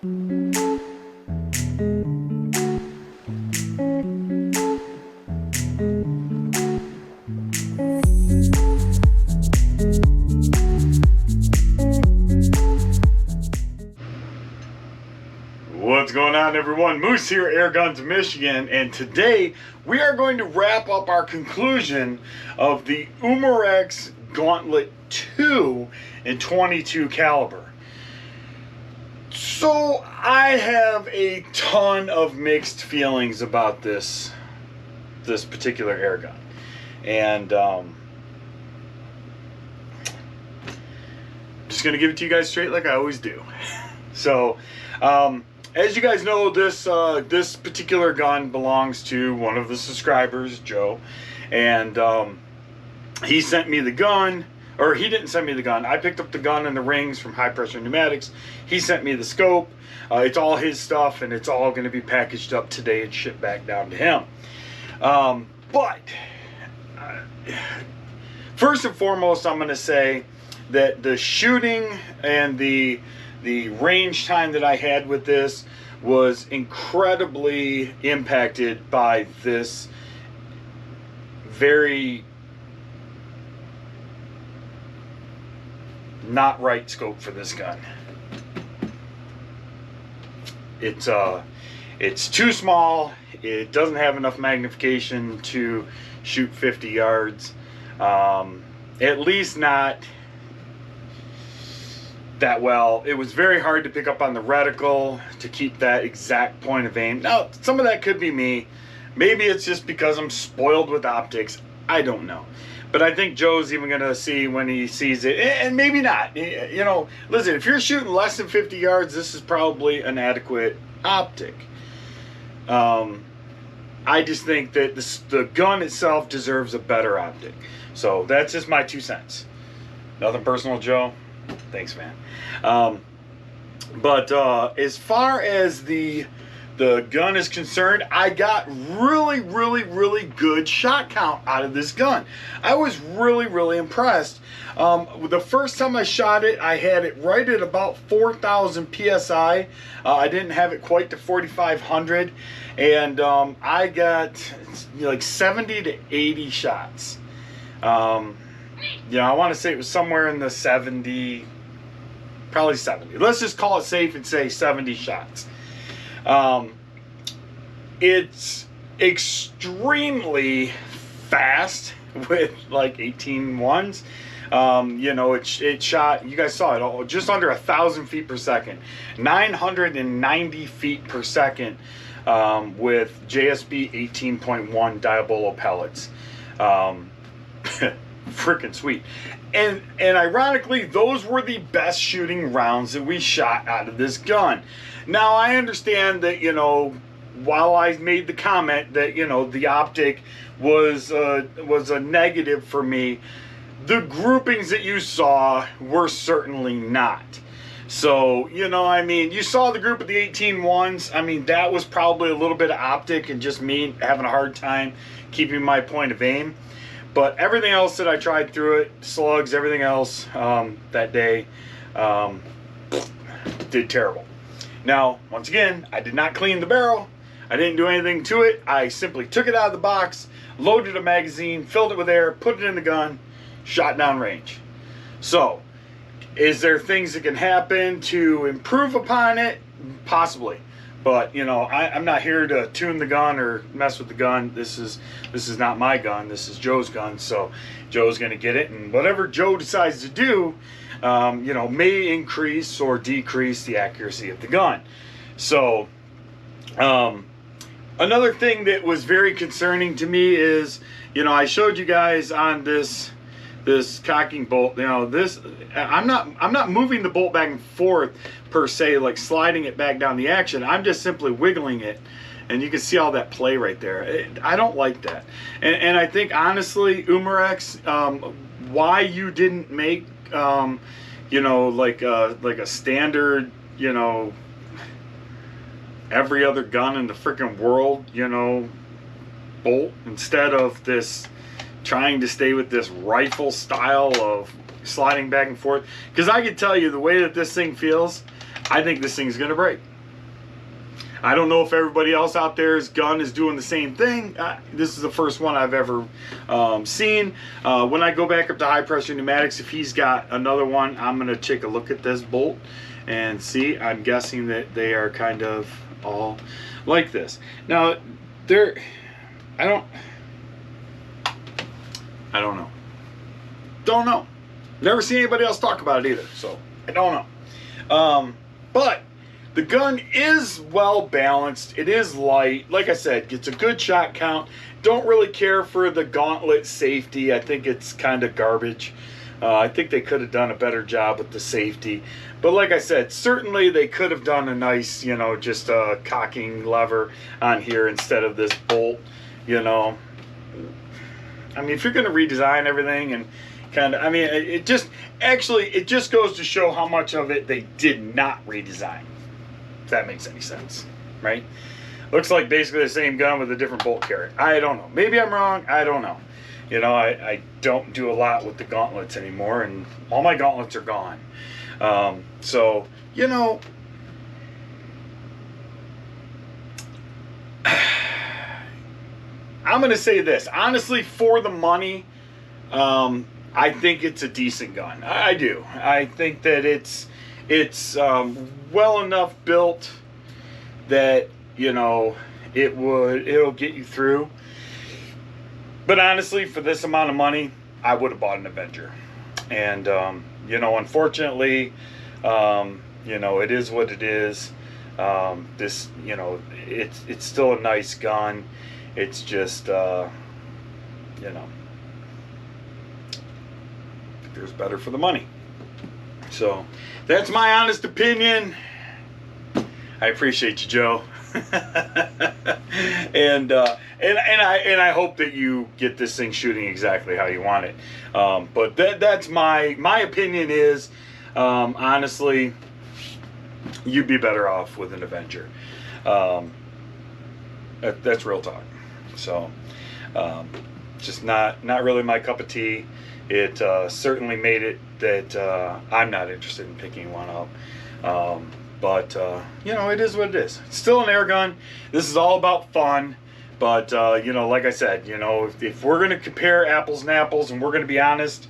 What's going on, everyone? Moose here, Air Guns Michigan, and today we are going to wrap up our conclusion of the Umarex Gauntlet 2 in 22 caliber. So I have a ton of mixed feelings about this particular air gun, and I'm just gonna give it to you guys straight like I always do. So as you guys know, this particular gun belongs to one of the subscribers, Joe, and he sent me the gun, or he didn't send me the gun. I picked up the gun and the rings from High Pressure Pneumatics. He sent me the scope. It's all his stuff, and it's all going to be packaged up today and shipped back down to him. But first and foremost, I'm going to say that the shooting and the range time that I had with this was incredibly impacted by this very not right scope for this gun. It's too small. It doesn't have enough magnification to shoot 50 yards. At least not that well. It was very hard to pick up on the reticle to keep that exact point of aim. Now, some of that could be me. Maybe it's just because I'm spoiled with optics. I don't know. But I think Joe's even going to see when he sees it, and maybe not. You know, listen, if you're shooting less than 50 yards, this is probably an adequate optic. I just think that the gun itself deserves a better optic. So that's just my 2 cents. Nothing personal, Joe. Thanks, man. But as far as the gun is concerned, I got really good shot count out of this gun. I was really impressed. The first time I shot it, I had it right at about 4,000 psi. I didn't have it quite to 4,500, and I got like 70 to 80 shots. I want to say it was somewhere in the 70, probably 70. Let's just call it safe and say 70 shots. It's extremely fast with like 18-1s. It shot, you guys saw it, just under 1,000 feet per second, 990 feet per second with JSB 18.1 Diabolo pellets. Freaking sweet. And ironically, those were the best shooting rounds that we shot out of this gun. Now, I understand that, while I made the comment that, the optic was a negative for me, the groupings that you saw were certainly not. So, you saw the group of the 18-1s. I mean, that was probably a little bit of optic and just me having a hard time keeping my point of aim. But everything else that I tried through it, slugs, everything else that day, did terrible. Now, once again, I did not clean the barrel. I didn't do anything to it. I simply took it out of the box, loaded a magazine, filled it with air, put it in the gun, shot down range. So, is there things that can happen to improve upon it? Possibly. But I'm not here to tune the gun or mess with the gun. This is not my gun. This is Joe's gun. So Joe's going to get it, and whatever Joe decides to do, may increase or decrease the accuracy of the gun. So another thing that was very concerning to me is, I showed you guys on this cocking bolt. I'm not moving the bolt back and forth per se, like sliding it back down the action. I'm just simply wiggling it, and you can see all that play right there. I don't like that, and I think honestly, Umarex, why you didn't make like a standard, every other gun in the freaking world, bolt, instead of this trying to stay with this rifle style of sliding back and forth. Because I can tell you, the way that this thing feels, I think this thing's gonna break. I don't know if everybody else out there's gun is doing the same thing. This is the first one I've ever seen. When I go back up to high pressure pneumatics, if he's got another one, I'm gonna take a look at this bolt and see. I'm guessing that they are kind of all like this. Now, I don't know. Don't know. Never seen anybody else talk about it either, so I don't know. But the gun is well balanced. It is light. Like I said, gets a good shot count. Don't really care for the gauntlet safety. I think it's kind of garbage. I think they could have done a better job with the safety. But like I said, certainly they could have done a nice, you know, just a cocking lever on here instead of this bolt, you know. I mean, if you're going to redesign everything and kind of, I mean, it just goes to show how much of it they did not redesign. If that makes any sense, right? Looks like basically the same gun with a different bolt carrier. I don't know. Maybe I'm wrong. I don't know. You know, I don't do a lot with the gauntlets anymore, and all my gauntlets are gone. So, you know, I'm going to say this. Honestly, for the money, I think it's a decent gun. I do. I think that it's well enough built that, you know, it'll get you through. But honestly, for this amount of money, I would have bought an Avenger. And, you know, unfortunately, you know, it is what it is. This, you know, it's still a nice gun. It's just, you know, there's better for the money. So that's my honest opinion. I appreciate you, Joe. and I hope that you get this thing shooting exactly how you want it. But that's my opinion is, honestly, you'd be better off with an Avenger. That's real talk. So, just not really my cup of tea. It certainly made it that I'm not interested in picking one up. But, you know, it is what it is. It's still an air gun. This is all about fun. But, you know, like I said, you know, if we're going to compare apples and apples and we're going to be honest,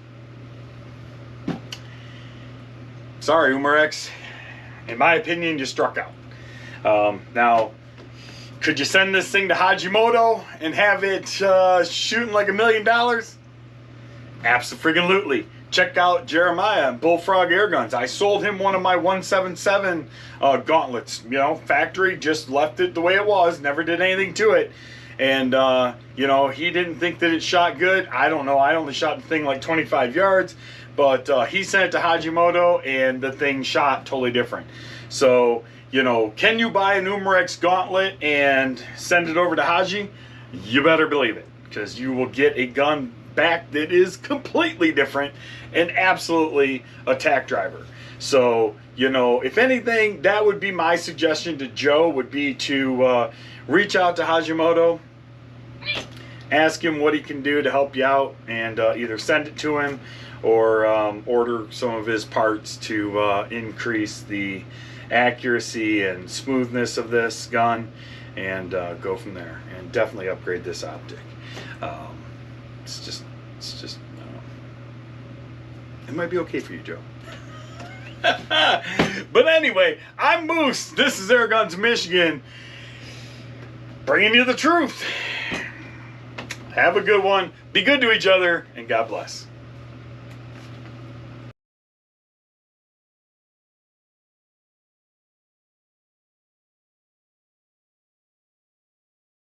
sorry, Umarex, in my opinion, you struck out. Now, could you send this thing to Hajimoto and have it shooting like $1 million? Abso-friggin-lutely. Check out Jeremiah and Bullfrog Air Guns. I sold him one of my 177 gauntlets. You know, factory, just left it the way it was, never did anything to it. And, you know, he didn't think that it shot good. I don't know. I only shot the thing like 25 yards. But he sent it to Hajimoto, and the thing shot totally different. So, you know, can you buy an Umarex Gauntlet and send it over to Haji? You better believe it, because you will get a gun back that is completely different and absolutely a tack driver. So, you know, if anything, that would be my suggestion to Joe, would be to reach out to Hajimoto, ask him what he can do to help you out, and either send it to him or order some of his parts to increase the accuracy and smoothness of this gun, and go from there, and definitely upgrade this optic. It's just it might be okay for you, Joe. But anyway, I'm Moose. This is Air Guns Michigan, bringing you the truth. Have a good one. Be good to each other, and God bless.